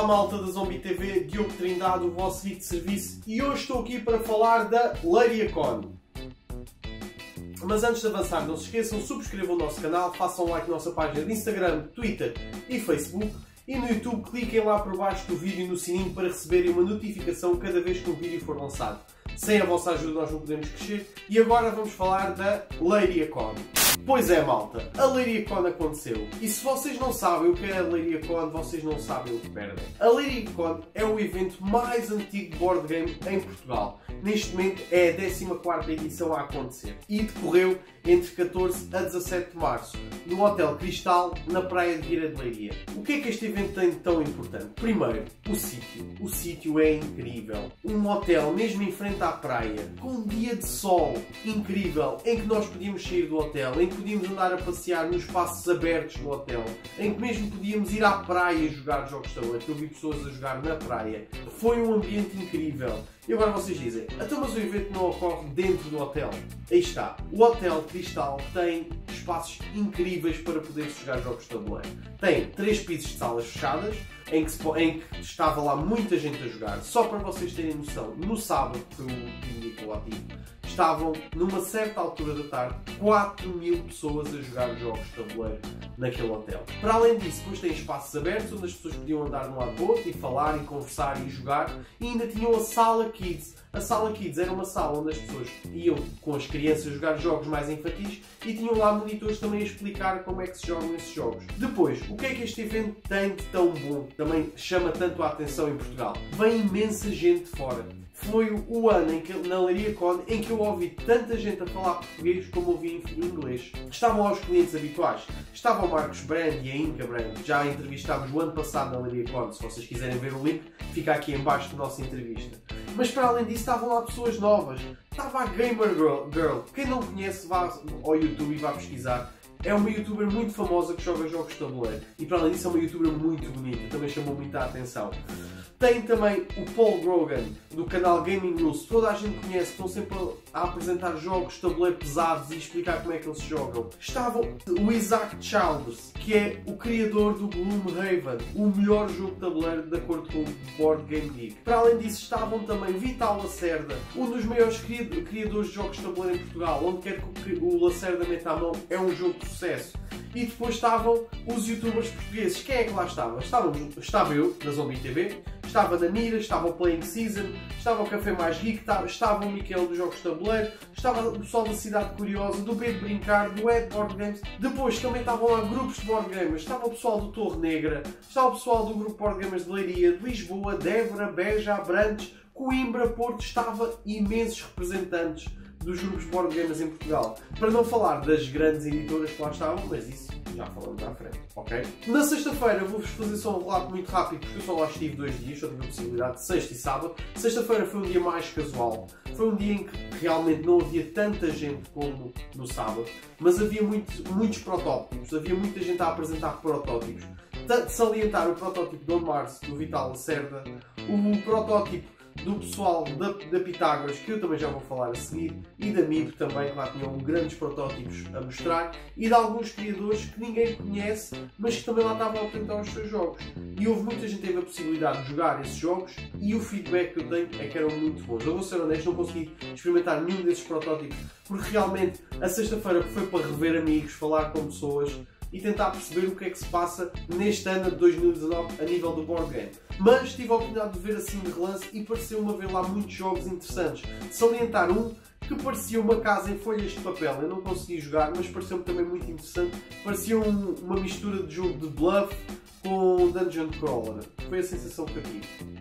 malta da Zombie TV, Diogo Trindade, o vosso vídeo de serviço, e hoje estou aqui para falar da Leiria.con. Mas antes de avançar, não se esqueçam, subscrevam o nosso canal, façam like na nossa página de Instagram, Twitter e Facebook, e no YouTube cliquem lá por baixo do vídeo no sininho para receberem uma notificação cada vez que um vídeo for lançado. Sem a vossa ajuda nós não podemos crescer. E agora vamos falar da Leiria.con. Pois é, malta, a Leiria.con aconteceu. E se vocês não sabem o que é a Leiria.con, vocês não sabem o que perdem. A Leiria.con é o evento mais antigo de board game em Portugal. Neste momento é a 14ª edição a acontecer. E decorreu entre 14 a 17 de março, no Hotel Cristal, na praia de Vieira de Leiria. O que é que este evento tem de tão importante? Primeiro, o sítio. O sítio é incrível. Um hotel mesmo em frente à praia, com um dia de sol incrível, em que nós podíamos sair do hotel, em que podíamos andar a passear nos espaços abertos do hotel, em que mesmo podíamos ir à praia jogar jogos de tabuleiro, que eu vi pessoas a jogar na praia. Foi um ambiente incrível. E agora vocês dizem, então mas o evento não ocorre dentro do hotel? Aí está. O Hotel Cristal tem espaços incríveis para poder-se jogar jogos de tabuleiro. Tem 3 pisos de salas fechadas, em que estava lá muita gente a jogar. Só para vocês terem noção, no sábado, que foi o último dia que eu lá tive, estavam, numa certa altura da tarde, 4.000 pessoas a jogar jogos de tabuleiro naquele hotel. Para além disso, depois tem espaços abertos, onde as pessoas podiam andar de um lado para o outro e falar, e conversar e jogar. E ainda tinham a Sala Kids. A Sala Kids era uma sala onde as pessoas iam com as crianças jogar jogos mais infantis e tinham lá monitores também a explicar como é que se jogam esses jogos. Depois, o que é que este evento tem de tão bom? Também chama tanto a atenção em Portugal. Vem imensa gente de fora. Foi o ano em que, na Leiria.con, em que eu ouvi tanta gente a falar português como ouvi em inglês. Estavam lá os clientes habituais. Estava o Marcos Brand e a Inca Brand. Já entrevistámos o ano passado na Leiria.con. Se vocês quiserem ver o link, fica aqui em baixo da nossa entrevista. Mas para além disso, estavam lá pessoas novas. Estava a Gamer Girl. Quem não conhece, vá ao YouTube e vá pesquisar. É uma youtuber muito famosa que joga jogos de tabuleiro. E para além disso é uma youtuber muito bonita. Também chamou muita atenção. Tem também o Paul Grogan, do canal Gaming Rules. Toda a gente conhece, estão sempre a apresentar jogos de tabuleiro pesados e explicar como é que eles se jogam. Estava o Isaac Childers, que é o criador do Gloomhaven, o melhor jogo de tabuleiro de acordo com o Board Game Geek. Para além disso, estavam também Vital Lacerda, um dos maiores criadores de jogos de tabuleiro em Portugal. Onde quer que o Lacerda meta a mão, é um jogo de sucesso. E depois estavam os youtubers portugueses. Quem é que lá estava? Estava eu, da Zombie TV, estava a Danira, estava o Playing Season, estava o Café Mais Geek, estava o Miquel dos Jogos de Tabuleiro, estava o pessoal da Cidade Curiosa, do B de Brincar, do Ed Board Games. Depois também estavam lá grupos de board gamers, estava o pessoal do Torre Negra, estava o pessoal do grupo Board Gamers de Leiria, de Lisboa, de Évora, Beja, Abrantes, Coimbra, Porto. Estava imensos representantes dos grupos de board gamers em Portugal. Para não falar das grandes editoras que lá estavam, mas isso já falamos à frente, ok? Na sexta-feira vou-vos fazer só um relato muito rápido, porque eu só lá estive 2 dias, só tive a possibilidade de sexta e sábado. Sexta-feira foi um dia mais casual. Foi um dia em que realmente não havia tanta gente como no sábado, mas havia muitos protótipos, havia muita gente a apresentar protótipos. De salientar o protótipo do Março, do Vital Lacerda, o protótipo do pessoal da Pitágoras, que eu também já vou falar a seguir, e da MIB também, que lá tinham grandes protótipos a mostrar, e de alguns criadores que ninguém conhece, mas que também lá estavam a apresentar os seus jogos. E houve muita gente que teve a possibilidade de jogar esses jogos, e o feedback que eu tenho é que eram muito bons. Eu vou ser honesto, não consegui experimentar nenhum desses protótipos, porque realmente a sexta-feira foi para rever amigos, falar com pessoas e tentar perceber o que é que se passa neste ano de 2019 a nível do board game. Mas tive a oportunidade de ver assim de relance e pareceu-me haver lá muitos jogos interessantes. Salientar um que parecia uma casa em folhas de papel. Eu não consegui jogar, mas pareceu-me também muito interessante. Parecia uma mistura de jogo de bluff com Dungeon Crawler. Foi a sensação que eu tive.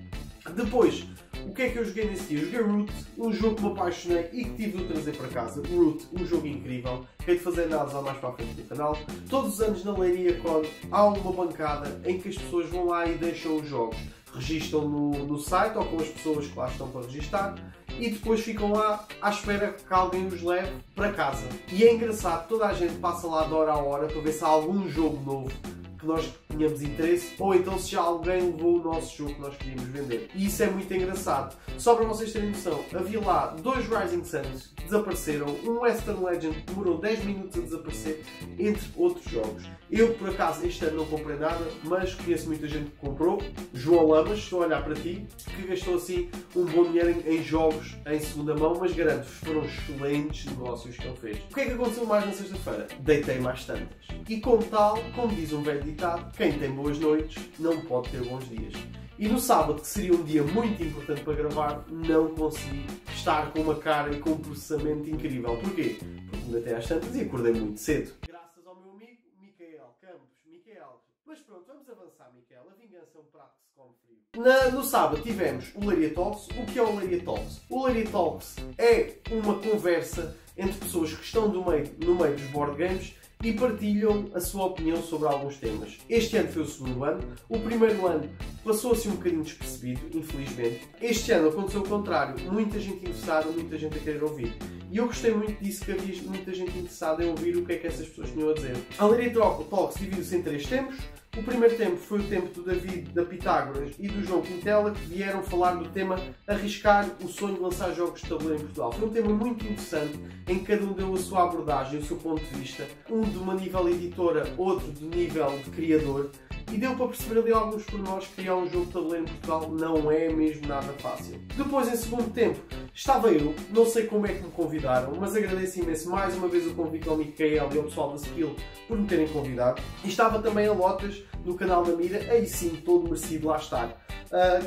Depois, o que é que eu joguei nesse dia? Joguei Root, um jogo que me apaixonei e que tive de trazer para casa. Root, um jogo incrível, que hei de fazer análise lá mais para a frente do canal. Todos os anos na Leiria.con há uma bancada em que as pessoas vão lá e deixam os jogos. Registam no site ou com as pessoas que lá estão para registar e depois ficam lá à espera que alguém os leve para casa. E é engraçado, toda a gente passa lá de hora a hora para ver se há algum jogo novo que nós tínhamos interesse, ou então se já alguém levou o nosso jogo que nós queríamos vender. E isso é muito engraçado. Só para vocês terem noção, havia lá 2 Rising Suns que desapareceram, um Western Legend que demorou 10 minutos a desaparecer, entre outros jogos. Eu, por acaso, este ano não comprei nada, mas conheço muita gente que comprou. João Lamas, estou a olhar para ti, que gastou assim um bom dinheiro em jogos em segunda mão, mas garanto-vos, foram excelentes negócios que ele fez. O que é que aconteceu mais na sexta-feira? Deitei mais tantas. E como tal, como diz um velho ditado, quem tem boas noites não pode ter bons dias. E no sábado, que seria um dia muito importante para gravar, não consegui estar com uma cara e com um processamento incrível. Porquê? Porque me deitei às tantas e acordei muito cedo. Graças ao meu amigo Micael Campos. Micael. Mas pronto, vamos avançar, Micael. A vingança é um prato que se come frio. No sábado tivemos o Leiria Talks. O que é o Leiria Talks? O Leiria Talks é uma conversa entre pessoas que estão no meio dos board games e partilham a sua opinião sobre alguns temas. Este ano foi o segundo ano. O primeiro ano passou-se um bocadinho despercebido, infelizmente. Este ano aconteceu o contrário. Muita gente interessada, muita gente a querer ouvir. E eu gostei muito disso, que havia muita gente interessada em ouvir o que é que essas pessoas tinham a dizer. A Leiria Talks dividiu-se em 3 tempos. O primeiro tempo foi o tempo do David, da Pitágoras e do João Quintela, que vieram falar do tema arriscar o sonho de lançar jogos de tabuleiro em Portugal. Foi um tema muito interessante, em que cada um deu a sua abordagem, o seu ponto de vista. Um de uma nível editora, outro de nível de criador. E deu para perceber ali alguns pormenores que criar um jogo de tabuleiro em Portugal não é mesmo nada fácil. Depois, em segundo tempo, estava eu, não sei como é que me convidaram, mas agradeço imenso mais uma vez o convite ao Micael e ao pessoal da Skill por me terem convidado. E estava também a Lotas, no canal da Mira, aí sim, todo merecido lá estar,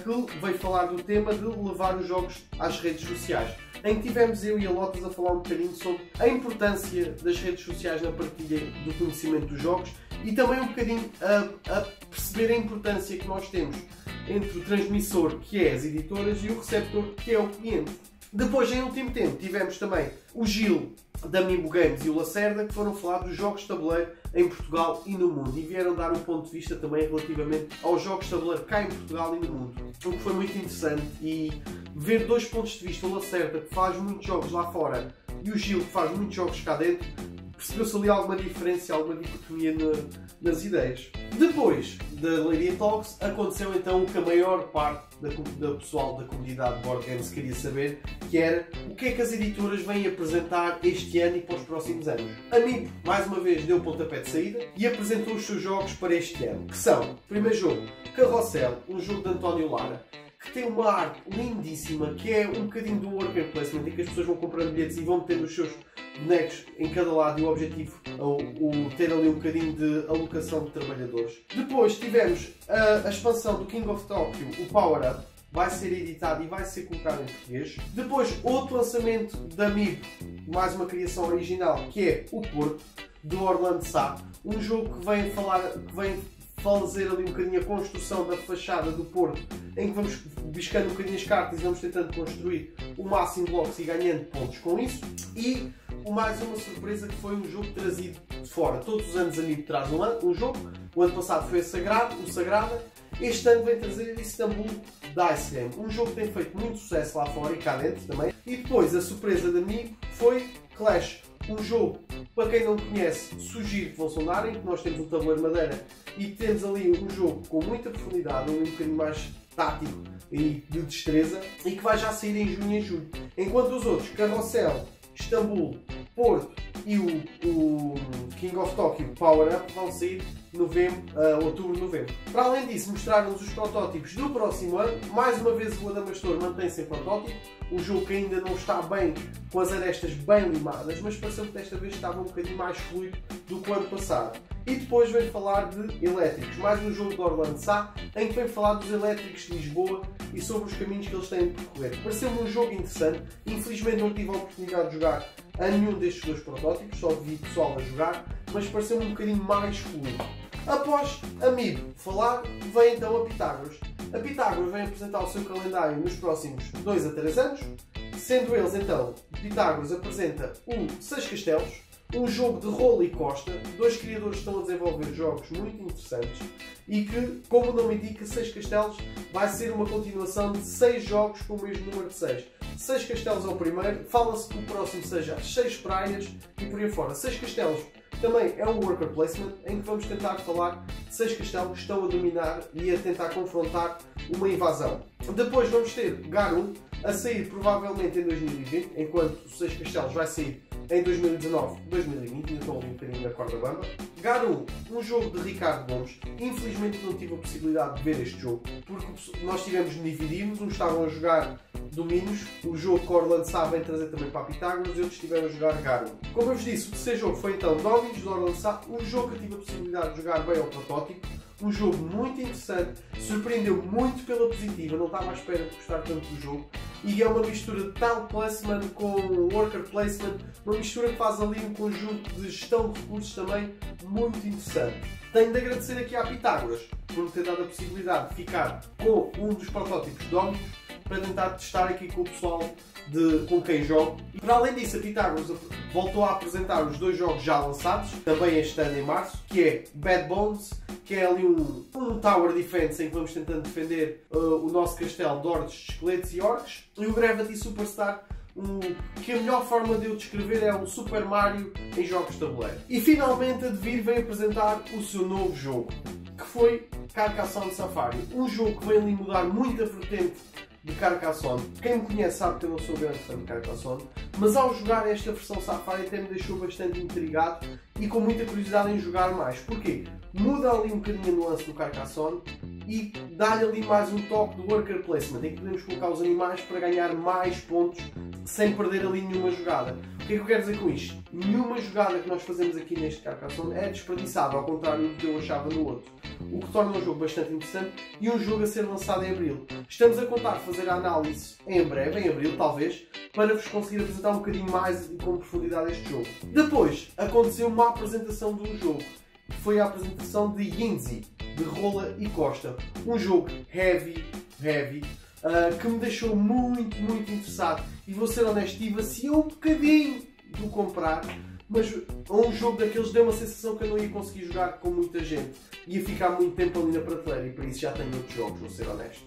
que veio falar do tema de levar os jogos às redes sociais, em que tivemos eu e a Lotas a falar um bocadinho sobre a importância das redes sociais na partilha do conhecimento dos jogos e também um bocadinho a perceber a importância que nós temos entre o transmissor, que é as editoras, e o receptor, que é o cliente. Depois, em último tempo, tivemos também o Gil da Mimbo Games e o Lacerda, que foram falar dos jogos de tabuleiro em Portugal e no mundo, e vieram dar um ponto de vista também relativamente aos jogos de tabuleiro cá em Portugal e no mundo, o que foi muito interessante. E ver 2 pontos de vista, o Lacerda, que faz muitos jogos lá fora, e o Gil, que faz muitos jogos cá dentro, percebeu-se ali alguma diferença, alguma dicotomia nas ideias. Depois da Leiria Talks, aconteceu então o que a maior parte da pessoal da comunidade de Board Games queria saber, que era o que é que as editoras vêm apresentar este ano e para os próximos anos. A MIB, mais uma vez, deu o pontapé de saída e apresentou os seus jogos para este ano, que são, primeiro jogo, Carrossel, um jogo de António Lara, que tem uma arte lindíssima, que é um bocadinho do worker placement, em que as pessoas vão comprando bilhetes e vão metendo os seus bonecos em cada lado, e o objetivo é ter ali um bocadinho de alocação de trabalhadores. Depois tivemos a expansão do King of Tokyo, o Power Up, vai ser editado e vai ser colocado em português. Depois, outro lançamento da MIB, mais uma criação original, que é o Porto, do Orlando Sá, um jogo que vem fazer ali um bocadinho a construção da fachada do Porto, em que vamos biscando um bocadinho as cartas e vamos tentando construir o máximo de blocos e ganhando pontos com isso. E mais uma surpresa, que foi um jogo trazido de fora. Todos os anos a MIB traz um jogo. O ano passado foi o Sagrada. Este ano vem trazer Istanbul Dice Game, um jogo que tem feito muito sucesso lá fora e cá dentro também. E depois a surpresa da MIB foi Clash, um jogo, para quem não conhece, sugiro que vão sondarem, que nós temos um tabuleiro de madeira e temos ali um jogo com muita profundidade, um bocadinho mais tático e de destreza, e que vai já sair em junho e julho. Enquanto os outros, Carrossel, Istanbul, Porto e o King of Tokyo Power Up, vão sair outubro, novembro. Para além disso, mostraram-nos os protótipos do próximo ano. Mais uma vez o Adamastor mantém-se em protótipo, um jogo que ainda não está bem, com as arestas bem limadas, mas pareceu que desta vez estava um bocadinho mais fluido do que o ano passado. E depois veio falar de elétricos, mais um jogo de Orlando Sá, em que veio falar dos elétricos de Lisboa e sobre os caminhos que eles têm de percorrer. Pareceu-me um jogo interessante. Infelizmente não tive a oportunidade de jogar a nenhum destes 2 protótipos, só vi pessoal a jogar, mas pareceu-me um bocadinho mais fluido. Após a MIB falar, vem então a Pitágoras. A Pitágoras vem apresentar o seu calendário nos próximos 2 a 3 anos, sendo eles então, Pitágoras apresenta o 6 Castelos, um jogo de rolo e costa. 2 criadores estão a desenvolver jogos muito interessantes e que, como o nome indica, 6 Castelos vai ser uma continuação de 6 jogos com o mesmo número de 6. 6 Castelos é o primeiro, fala-se que o próximo seja as 6 praias e por aí fora. 6 Castelos também é um worker placement em que vamos tentar falar de 6 castelos que estão a dominar e a tentar confrontar uma invasão. Depois vamos ter Garou a sair provavelmente em 2020, enquanto o 6 castelos vai sair em 2019, 2020, ainda estou ali um bocadinho na corda bamba. Garou, um jogo de Ricardo Gomes. Infelizmente não tive a possibilidade de ver este jogo, porque nós tivemos de dividirmos, uns estavam a jogar domínios, o jogo que Orlando Sá vem trazer também para a Pitágoras, e outros estiveram a jogar Garou. Como eu vos disse, o terceiro jogo foi então Domínios de Orlando Sá, um jogo que eu tive a possibilidade de jogar bem ao protótipo. Um jogo muito interessante, surpreendeu muito pela positiva, não estava à espera de gostar tanto do jogo. E é uma mistura de tile placement com worker placement, uma mistura que faz ali um conjunto de gestão de recursos também muito interessante. Tenho de agradecer aqui à Pitágoras por me ter dado a possibilidade de ficar com um dos protótipos de Domínios para tentar testar aqui com o pessoal com quem jogo. E para além disso, a Pitágoras voltou a apresentar os 2 jogos já lançados, também este ano em março, que é Bad Bones, que é ali um Tower Defense em que vamos tentando defender o nosso castelo de hordes, esqueletos e orcs, e o Gravity Superstar, que a melhor forma de eu descrever é o Super Mario em jogos de tabuleiro. E finalmente a Devir vem apresentar o seu novo jogo, que foi Carcassonne Safari, um jogo que vem ali mudar muito a vertente de Carcassonne. Quem me conhece sabe que eu não sou grande fã de Carcassonne, mas ao jogar esta versão Safari até me deixou bastante intrigado e com muita curiosidade em jogar mais. Porquê? Muda ali um bocadinho a nuance do Carcassonne e dá-lhe ali mais um toque do worker placement, em que podemos colocar os animais para ganhar mais pontos sem perder ali nenhuma jogada. O que é que eu quero dizer com isto? Nenhuma jogada que nós fazemos aqui neste Carcassonne é desperdiçada, ao contrário do que eu achava no outro. O que torna um jogo bastante interessante e um jogo a ser lançado em Abril. Estamos a contar fazer a análise em breve, em Abril talvez, para vos conseguir apresentar um bocadinho mais e com profundidade este jogo. Depois, aconteceu uma apresentação de um jogo, que foi a apresentação de Yinzi, de Rola e Costa. Um jogo heavy, que me deixou muito interessado. E vou ser honesto, tive assim um bocadinho de o comprar, mas um jogo daqueles deu uma sensação que eu não ia conseguir jogar com muita gente. Ia ficar muito tempo ali na prateleira e para isso já tenho outros jogos, vou ser honesto.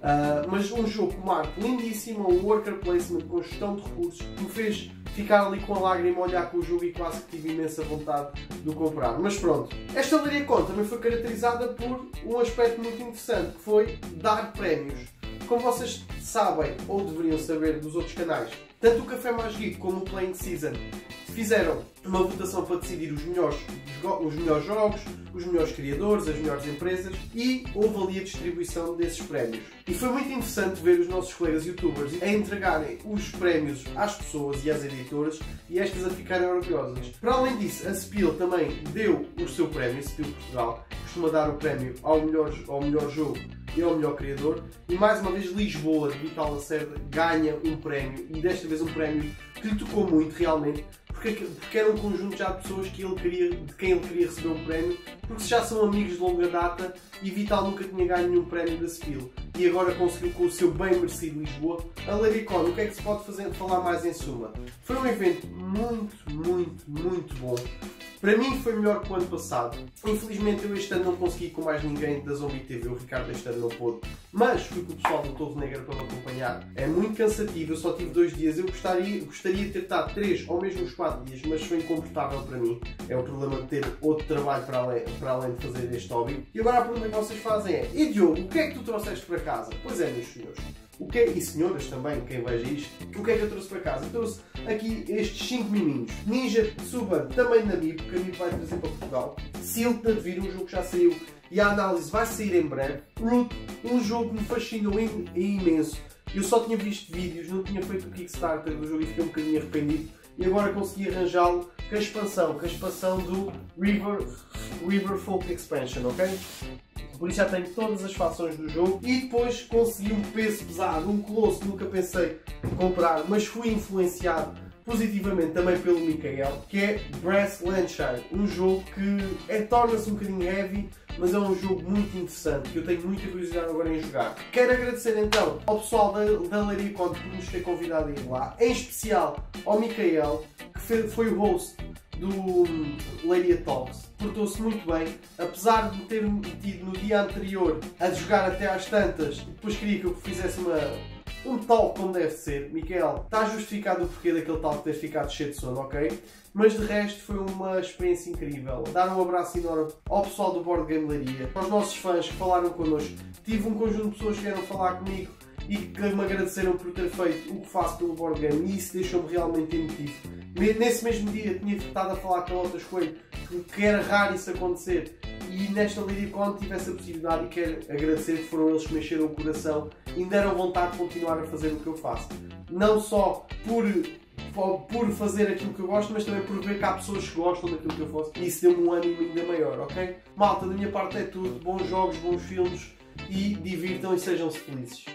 Mas um jogo com uma arte lindíssima, um worker placement com gestão de recursos, que me fez ficar ali com a lágrima a olhar com o jogo e quase que tive imensa vontade de o comprar. Mas pronto, esta LariaCon também foi caracterizada por um aspecto muito interessante, que foi dar prémios. Como vocês sabem, ou deveriam saber dos outros canais, tanto o Café Mais Geek como o Playing Season fizeram uma votação para decidir os melhores jogos, os melhores criadores, as melhores empresas, e houve ali a distribuição desses prémios. E foi muito interessante ver os nossos colegas youtubers a entregarem os prémios às pessoas e às editoras e estas a ficarem orgulhosas. Para além disso, a Spiel também deu o seu prémio, a Spiel Portugal costuma dar o prémio ao melhor jogo e ao melhor criador, e mais uma vez Lisboa, de Vital Lacerda, ganha um prémio, e desta vez um prémio que lhe tocou muito realmente, porque era um conjunto já de pessoas de quem ele queria receber um prémio, porque já são amigos de longa data e Vital nunca tinha ganho nenhum prémio da Spiel. E agora conseguiu com o seu bem merecido Lisboa. A LariaCon, o que é que se pode falar mais em suma? Foi um evento muito bom. Para mim foi melhor que o ano passado. Infelizmente eu este ano não consegui ir com mais ninguém da Zombie TV, o Ricardo este ano não pôde. Mas fui com o pessoal do Torre Negra para me acompanhar. É muito cansativo, eu só tive 2 dias. Eu gostaria de ter estado 3 ou mesmo os 4 dias, mas foi incomportável para mim. É o problema de ter outro trabalho para além de fazer este hobby. E agora a pergunta que vocês fazem é: e Diogo, o que é que tu trouxeste para casa? Pois é, meus senhores. E senhoras também, quem veja isto, o que é que eu trouxe para casa? Eu trouxe aqui estes 5 miminhos. Ninja Tsuban, também da MIB, que a MIB vai trazer para Portugal. Silk da Devir, um jogo que já saiu e a análise vai sair em breve. Root, um jogo que me fascinou imenso. Eu só tinha visto vídeos, não tinha feito o Kickstarter do jogo e fiquei um bocadinho arrependido. E agora consegui arranjá-lo com a expansão do River Folk Expansion, ok? Por isso já tenho todas as fações do jogo e depois consegui um peso pesado, um colosso que nunca pensei comprar, mas fui influenciado positivamente também pelo Mikael, que é Brass Landshire, um jogo que torna-se um bocadinho heavy, mas é um jogo muito interessante, que eu tenho muita curiosidade agora em jogar. Quero agradecer então ao pessoal da LariaCon por nos ter convidado a ir lá, em especial ao Mikael, que foi o host do Laria Talks. Portou-se muito bem, apesar de me ter metido no dia anterior a jogar até às tantas, depois queria que eu fizesse um talk como deve ser. Miquel, está justificado o porquê daquele talk ter ficado cheio de sono, ok? Mas de resto foi uma experiência incrível. Dar um abraço enorme ao pessoal do Board Game Leiria, aos nossos fãs que falaram connosco. Tive um conjunto de pessoas que vieram falar comigo e que me agradeceram por ter feito o que faço pelo Board Game, e isso deixou-me realmente emotivo. Nesse mesmo dia tinha estado a falar com outras coisas que era raro isso acontecer, e nesta LeiriaCon tive essa possibilidade e quero agradecer que foram eles que me encheram o coração e me deram vontade de continuar a fazer o que eu faço. Não só por fazer aquilo que eu gosto, mas também por ver que há pessoas que gostam daquilo que eu faço, e isso deu-me um ânimo ainda maior, ok? Malta, da minha parte é tudo. Bons jogos, bons filmes, e divirtam e sejam felizes.